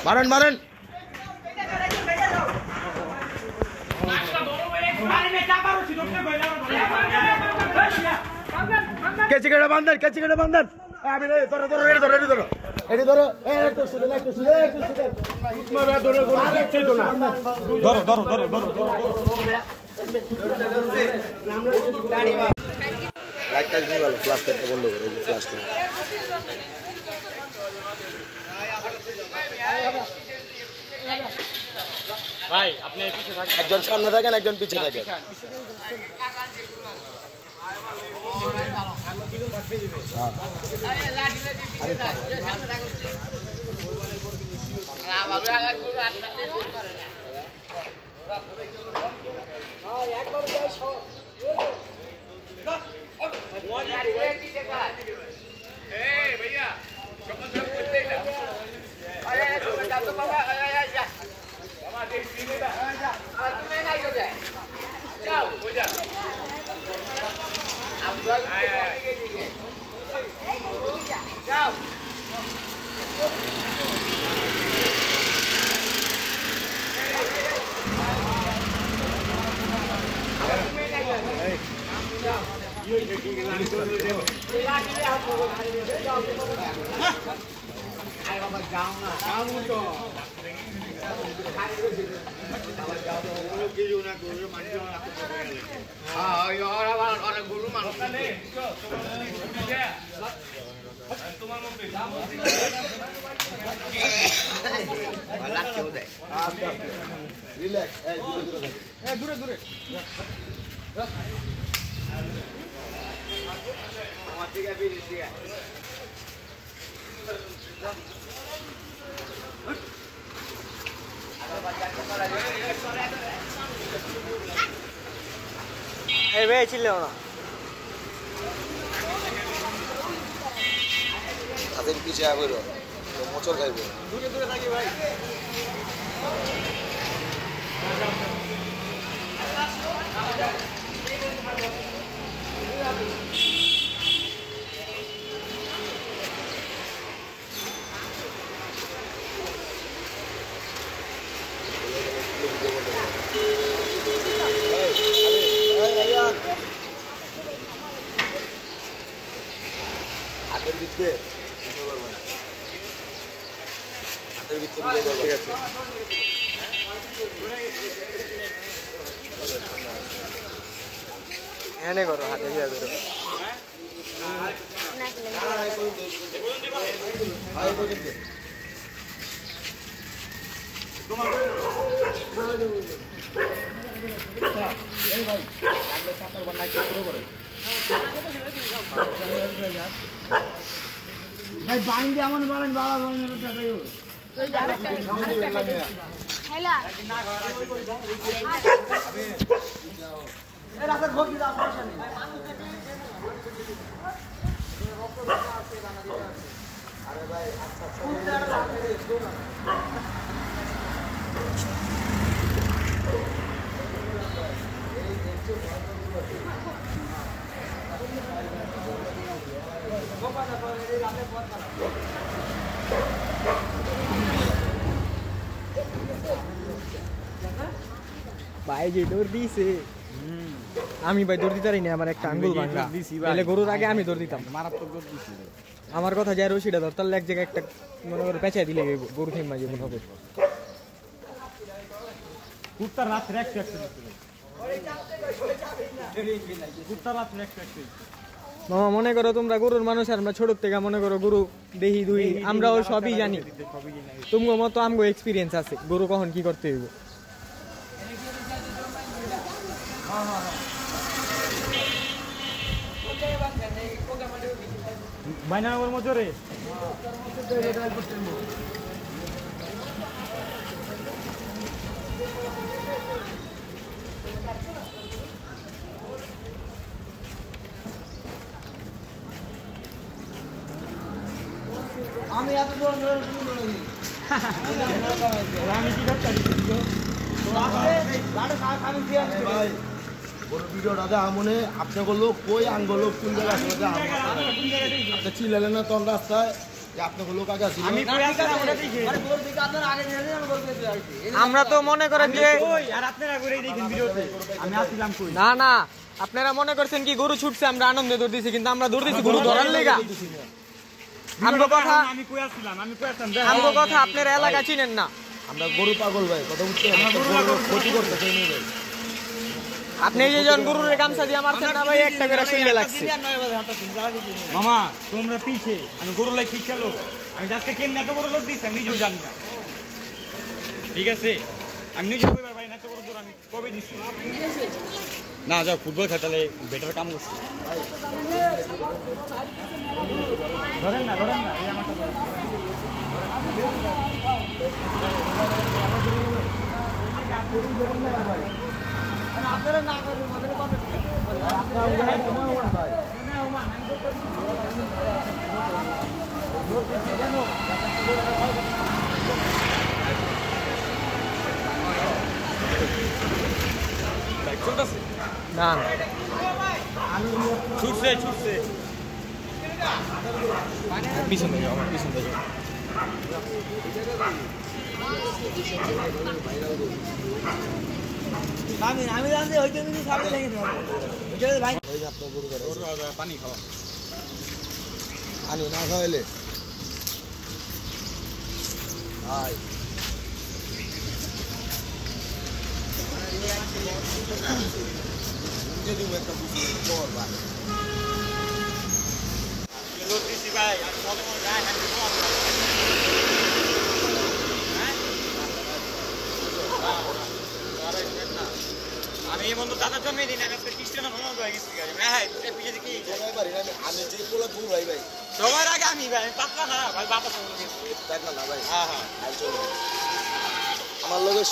মারেন মারেন কেচি কেটে বান্ধেন কেচি কেটে বান্ধেন আমি ধরো ধরো এটি ধরো এটি ধরো এটি ধরো একটু শুধু একটু শুধু একটু শুধু ধরো ধরো ধরো ধরো লাইটটা দিয়ে ভালো ফ্ল্যাশ করতে বন্ধ করে এই ফ্ল্যাশ করে ভাই আপনি পিছে থাকেন একজন সামনে থাকেন একজন পিছে থাকেন দূরে দূরে এই ভাই ছিল না তাদের পিছে আগে মোচর খাইবে দূরে দূরে থাকি ভাই হাতের ভিতরে হাতের ভিতরে ঠিক আছে এনে করো হাতে দিয়া ধরো ভাই বাইন্দে এমন বলেন বাবা বলেন ভাই যে দৌড় দিছে আমি ভাই দৌড় দিতে পারি না আমার একটা আঙ্গুল ভাঙা তাহলে গরুর আগে আমি দৌড় দিতাম মারাত্মক দৌড় দিছি আমার কথা যায় রশিটা ধর তাহলে এক জায়গায় একটা মনে করে পেঁচাই দিলে গরু থেকে মাঝে মনে হবে কুত্তার রাত্রে একটা কুত্তার রাত্রে একটা মামা মনে করো তোমরা গরুর মানুষ আর আমরা ছোট থেকে মনে করো গরু দেহি দুই আমরাও সবই জানি তোমার মতো আমগো এক্সপিরিয়েন্স আছে গরু কখন কি করতে হইব বাইনাগর মজরে আমি এত আমি কি করতে বড় ভিডিও দাদা আমনে আপনি লোক কই আঙ্গলো কোন জায়গা আছে আপনি চিল্লালেন না তখন রাস্তায় যে আপনাকে লোক আগে আসছিল আমি কই আসলাম ওটা দেখে আমরা তো মনে করেন যে কই আর আপনারা করেই দেখেন ভিডিওতে আমি আসলাম কই না না আপনারা মনে করছেন কি গরু ছুটছে আমরা আনন্দে দৌড় দিছি কিন্তু আমরা দৌড় দিছি গরু ধরার লেগা আমগো কথা আমি কই আসলাম আমগো কথা আপনারা এলাকা চিনেন না আমরা গরু পাগল ভাই কথা বুঝতে ক্ষতি করতে চাই ভাই আপনি এই যে জন গরুর গামছা দিয়ে মারছেন না ভাই একটা করে শুইলে লাগছে মামা তোমরা পিছে আমি গরু লাই ঠিক খেলো আমি আজকে কেমন এত বড় লোক দিচ্ছি আমি নিজেও জানি না ঠিক আছে আমি নিজে কইবার ভাই না এত বড় দূর আমি কবে দিচ্ছি না যাও ফুটবল খেলালে বেটার কাম করছি ধরেন না এই আমারটা না ছুটছে পিছন থেকে আমার পিছন থেকে আমি জানি হইতে যদি সামনে লেগে যাবে ভাই ওই যে আপনার গরু করে পানি খাওয়া আনি না খাওয়াইলে হাই যদি একটা বুঝি পর ভাই লোক দিছি ভাই আমি মনে যায় আমি এই বন্ধু দাদার জন্মই দিন আজকে খ্রিস্টান মনে হয়ে গেছি হ্যাঁ পিছিয়ে দেখি সবাই পারি না আমি যে পোলা দূর ভাই ভাই সবার আগে আমি ভাই পাতলা না ভাই বাবা দেখ না ভাই হ্যাঁ আমার লোকের